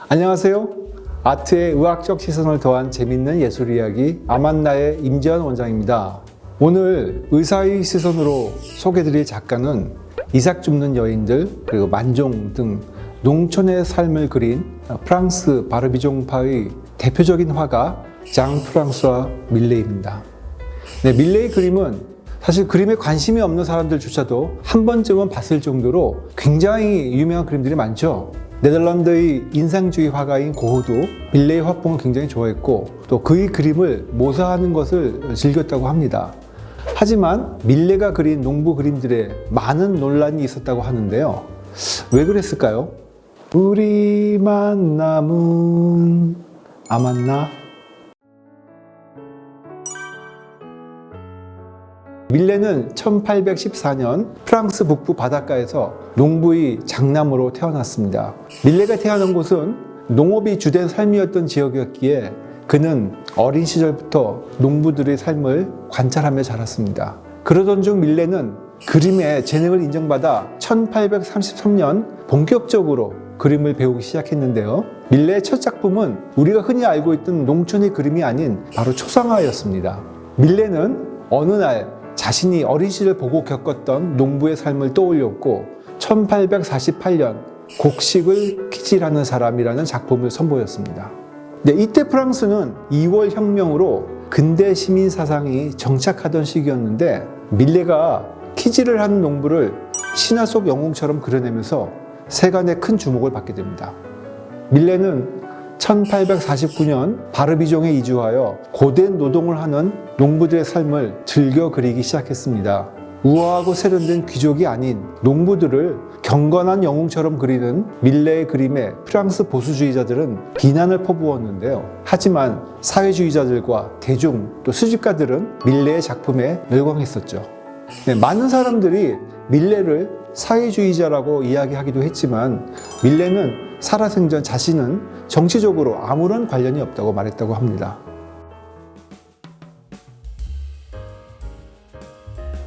안녕하세요. 아트의 의학적 시선을 더한 재밌는 예술 이야기 아만나의 임지연 원장입니다. 오늘 의사의 시선으로 소개드릴 작가는 이삭 줍는 여인들 그리고 만종 등 농촌의 삶을 그린 프랑스 바르비종파의 대표적인 화가 장 프랑스와 밀레입니다. 네, 밀레의 그림은 사실 그림에 관심이 없는 사람들조차도 한 번쯤은 봤을 정도로 굉장히 유명한 그림들이 많죠. 네덜란드의 인상주의 화가인 고흐도 밀레의 화풍을 굉장히 좋아했고 또 그의 그림을 모사하는 것을 즐겼다고 합니다. 하지만 밀레가 그린 농부 그림들에 많은 논란이 있었다고 하는데요. 왜 그랬을까요? 우리 만남은 아만나? 밀레는 1814년 프랑스 북부 바닷가에서 농부의 장남으로 태어났습니다. 밀레가 태어난 곳은 농업이 주된 삶이었던 지역이었기에 그는 어린 시절부터 농부들의 삶을 관찰하며 자랐습니다. 그러던 중 밀레는 그림에 재능을 인정받아 1833년 본격적으로 그림을 배우기 시작했는데요. 밀레의 첫 작품은 우리가 흔히 알고 있던 농촌의 그림이 아닌 바로 초상화였습니다. 밀레는 어느 날 자신이 어린 시절 보고 겪었던 농부의 삶을 떠올렸고 1848년 곡식을 키질하는 사람이라는 작품을 선보였습니다. 네, 이때 프랑스는 2월 혁명으로 근대 시민 사상이 정착하던 시기였는데 밀레가 키질을 하는 농부를 신화 속 영웅처럼 그려내면서 세간의 큰 주목을 받게 됩니다. 밀레는 1849년 바르비종에 이주하여 고된 노동을 하는 농부들의 삶을 즐겨 그리기 시작했습니다. 우아하고 세련된 귀족이 아닌 농부들을 경건한 영웅처럼 그리는 밀레의 그림에 프랑스 보수주의자들은 비난을 퍼부었는데요. 하지만 사회주의자들과 대중 또 수집가들은 밀레의 작품에 열광했었죠. 네, 많은 사람들이 밀레를 사회주의자라고 이야기하기도 했지만 밀레는 살아생전 자신은 정치적으로 아무런 관련이 없다고 말했다고 합니다.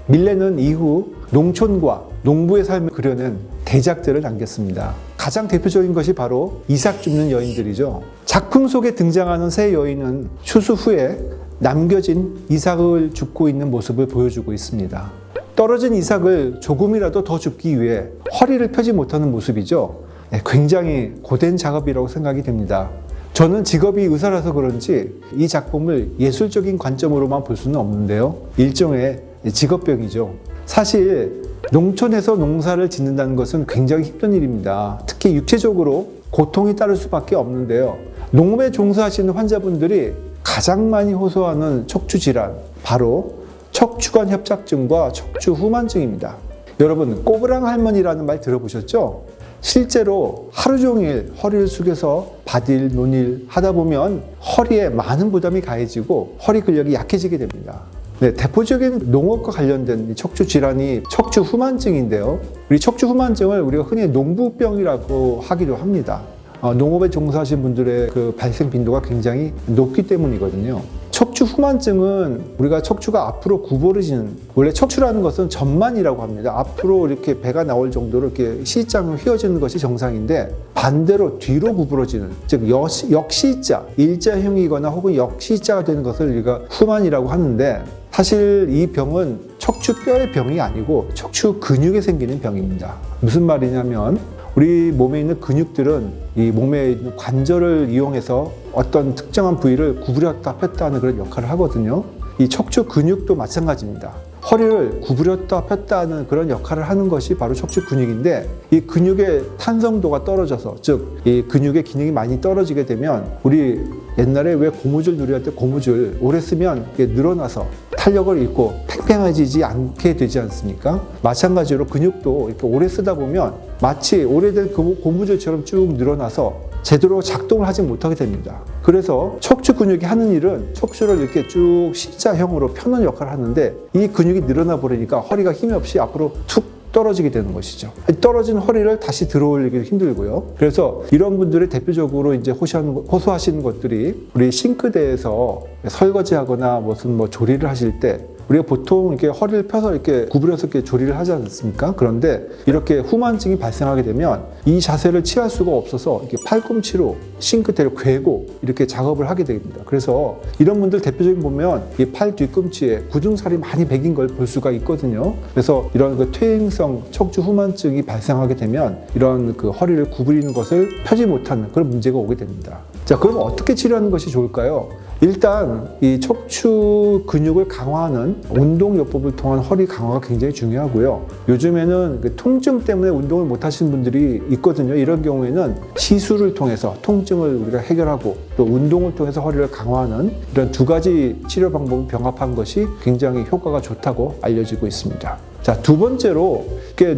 밀레는 이후 농촌과 농부의 삶을 그려낸 대작들을 남겼습니다. 가장 대표적인 것이 바로 이삭 줍는 여인들이죠. 작품 속에 등장하는 세 여인은 추수 후에 남겨진 이삭을 줍고 있는 모습을 보여주고 있습니다. 떨어진 이삭을 조금이라도 더 줍기 위해 허리를 펴지 못하는 모습이죠. 굉장히 고된 작업이라고 생각이 됩니다. 저는 직업이 의사라서 그런지 이 작품을 예술적인 관점으로만 볼 수는 없는데요. 일종의 직업병이죠. 사실 농촌에서 농사를 짓는다는 것은 굉장히 힘든 일입니다. 특히 육체적으로 고통이 따를 수밖에 없는데요. 농업에 종사하시는 환자분들이 가장 많이 호소하는 척추질환, 바로 척추관 협착증과 척추 후만증입니다. 여러분, 꼬부랑 할머니라는 말 들어보셨죠? 실제로 하루 종일 허리를 숙여서 밭일, 논일 하다 보면 허리에 많은 부담이 가해지고 허리 근력이 약해지게 됩니다. 네, 대표적인 농업과 관련된 척추 질환이 척추 후만증인데요. 이 척추 후만증을 우리가 흔히 농부병이라고 하기도 합니다. 농업에 종사하신 분들의 그 발생 빈도가 굉장히 높기 때문이거든요. 척추 후만증은 우리가 척추가 앞으로 구부러지는, 원래 척추라는 것은 전만이라고 합니다. 앞으로 이렇게 배가 나올 정도로 이렇게 C자로 휘어지는 것이 정상인데 반대로 뒤로 구부러지는, 즉 역C자, 일자형이거나 혹은 역C자가 되는 것을 우리가 후만이라고 하는데, 사실 이 병은 척추뼈의 병이 아니고 척추 근육에 생기는 병입니다. 무슨 말이냐면 우리 몸에 있는 근육들은 이 몸에 있는 관절을 이용해서 어떤 특정한 부위를 구부렸다 폈다 하는 그런 역할을 하거든요. 이 척추 근육도 마찬가지입니다. 허리를 구부렸다 폈다 하는 그런 역할을 하는 것이 바로 척추 근육인데, 이 근육의 탄성도가 떨어져서, 즉 이 근육의 기능이 많이 떨어지게 되면, 우리 옛날에 왜 고무줄 놀이 할 때 고무줄 오래 쓰면 이게 늘어나서 탄력을 잃고 팽팽해지지 않게 되지 않습니까? 마찬가지로 근육도 이렇게 오래 쓰다 보면 마치 오래된 고무줄처럼 쭉 늘어나서 제대로 작동을 하지 못하게 됩니다. 그래서 척추 근육이 하는 일은 척추를 이렇게 쭉 C자형으로 펴는 역할을 하는데, 이 근육이 늘어나 버리니까 허리가 힘이 없이 앞으로 툭 떨어지게 되는 것이죠. 떨어진 허리를 다시 들어올리기도 힘들고요. 그래서 이런 분들의 대표적으로 이제 호소하시는 것들이, 우리 싱크대에서 설거지하거나 무슨 조리를 하실 때 우리가 보통 이렇게 허리를 펴서 이렇게 구부려서 이렇게 조리를 하지 않습니까? 그런데 이렇게 후만증이 발생하게 되면 이 자세를 취할 수가 없어서 이렇게 팔꿈치로 싱크대를 괴고 이렇게 작업을 하게 됩니다. 그래서 이런 분들 대표적인 보면 이 팔 뒤꿈치에 굳은살이 많이 배긴 걸 볼 수가 있거든요. 그래서 이런 그 퇴행성 척추 후만증이 발생하게 되면 이런 그 허리를 구부리는 것을 펴지 못하는 그런 문제가 오게 됩니다. 자, 그럼 어떻게 치료하는 것이 좋을까요? 일단 이 척추 근육을 강화하는 운동요법을 통한 허리 강화가 굉장히 중요하고요. 요즘에는 그 통증 때문에 운동을 못 하시는 분들이 있거든요. 이런 경우에는 시술을 통해서 통증을 우리가 해결하고 또 운동을 통해서 허리를 강화하는 이런 두 가지 치료 방법을 병합한 것이 굉장히 효과가 좋다고 알려지고 있습니다. 자, 두 번째로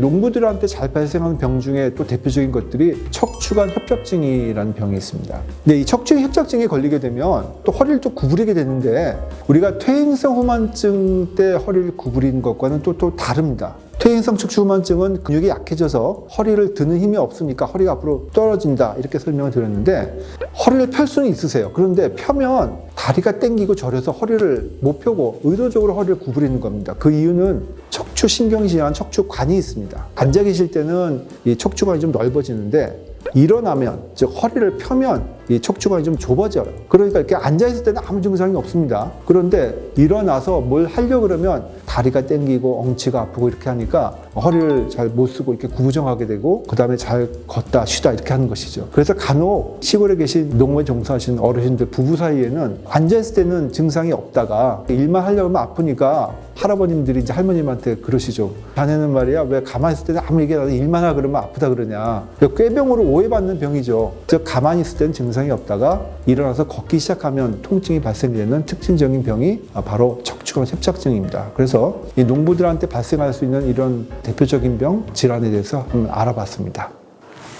농부들한테 잘 발생하는 병 중에 또 대표적인 것들이 척추관 협착증이라는 병이 있습니다. 근데 이 척추 협착증에 걸리게 되면 또 허리를 또 구부리게 되는데 우리가 퇴행성 후만증 때 허리를 구부리는 것과는 또 다릅니다. 퇴행성 척추 후만증은 근육이 약해져서 허리를 드는 힘이 없으니까 허리가 앞으로 떨어진다 이렇게 설명을 드렸는데 허리를 펼 수는 있으세요. 그런데 펴면 다리가 땡기고 저려서 허리를 못 펴고 의도적으로 허리를 구부리는 겁니다. 그 이유는 척추 신경이 지나간 척추관이 있습니다. 앉아 계실 때는 이 척추관이 좀 넓어지는데 일어나면, 즉 허리를 펴면 이 척추관이 좀 좁아져요. 그러니까 이렇게 앉아있을 때는 아무 증상이 없습니다. 그런데 일어나서 뭘 하려고 그러면 다리가 땡기고 엉치가 아프고 이렇게 하니까 허리를 잘 못 쓰고 이렇게 구부정하게 되고 그 다음에 잘 걷다 쉬다 이렇게 하는 것이죠. 그래서 간혹 시골에 계신 농업에 종사하시는 어르신들 부부 사이에는 앉아있을 때는 증상이 없다가 일만 하려고 하면 아프니까 할아버님들이 이제 할머님한테 그러시죠. 자네는 말이야 왜 가만히 있을 때는 아무 얘기 안 하고 일만 하고 그러면 아프다 그러냐. 꾀병으로 오해받는 병이죠. 즉 가만히 있을 때는 증상이 없다가 일어나서 걷기 시작하면 통증이 발생되는 특징적인 병이 바로 척추관 협착증입니다. 그래서 이 농부들한테 발생할 수 있는 이런 대표적인 병 질환에 대해서 한번 알아봤습니다.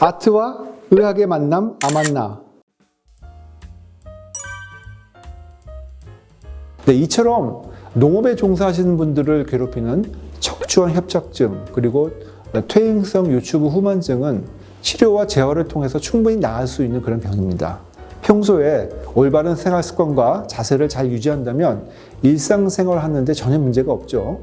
아트와 의학의 만남 아만나. 네, 이처럼 농업에 종사하시는 분들을 괴롭히는 척추관 협착증 그리고 퇴행성 요추부 후만증은 치료와 재활을 통해서 충분히 나을 수 있는 그런 병입니다. 평소에 올바른 생활 습관과 자세를 잘 유지한다면 일상생활을 하는데 전혀 문제가 없죠.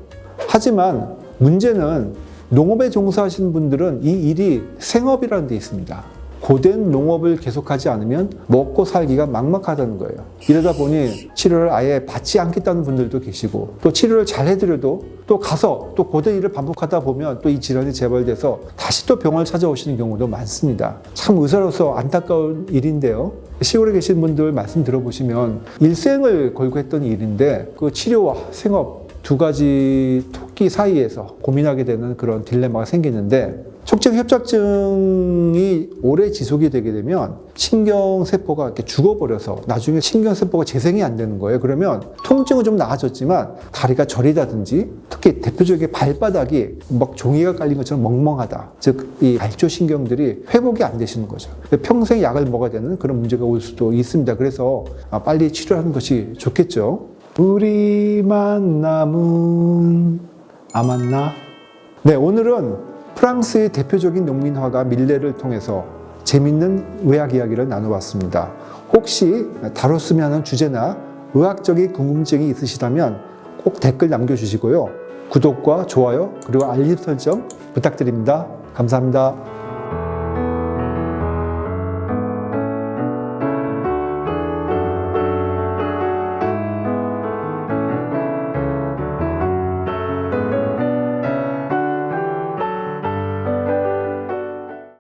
하지만 문제는 농업에 종사하시는 분들은 이 일이 생업이라는 데 있습니다. 고된 농업을 계속하지 않으면 먹고 살기가 막막하다는 거예요. 이러다 보니 치료를 아예 받지 않겠다는 분들도 계시고 또 치료를 잘 해드려도 또 가서 또 고된 일을 반복하다 보면 또 이 질환이 재발돼서 다시 또 병원을 찾아오시는 경우도 많습니다. 참 의사로서 안타까운 일인데요. 시골에 계신 분들 말씀 들어보시면 일생을 걸고 했던 일인데 그 치료와 생업 두 가지 토끼 사이에서 고민하게 되는 그런 딜레마가 생기는데 척추 협착증이 오래 지속이 되게 되면 신경세포가 이렇게 죽어버려서 나중에 신경세포가 재생이 안 되는 거예요. 그러면 통증은 좀 나아졌지만 다리가 저리다든지 특히 대표적인 발바닥이 막 종이가 깔린 것처럼 멍멍하다. 즉, 이 알조신경들이 회복이 안 되시는 거죠. 평생 약을 먹어야 되는 그런 문제가 올 수도 있습니다. 그래서 빨리 치료하는 것이 좋겠죠. 우리 만남은 아만나? 네, 오늘은 프랑스의 대표적인 농민화가 밀레를 통해서 재밌는 의학 이야기를 나눠봤습니다. 혹시 다뤘으면 하는 주제나 의학적인 궁금증이 있으시다면 꼭 댓글 남겨주시고요. 구독과 좋아요 그리고 알림 설정 부탁드립니다. 감사합니다.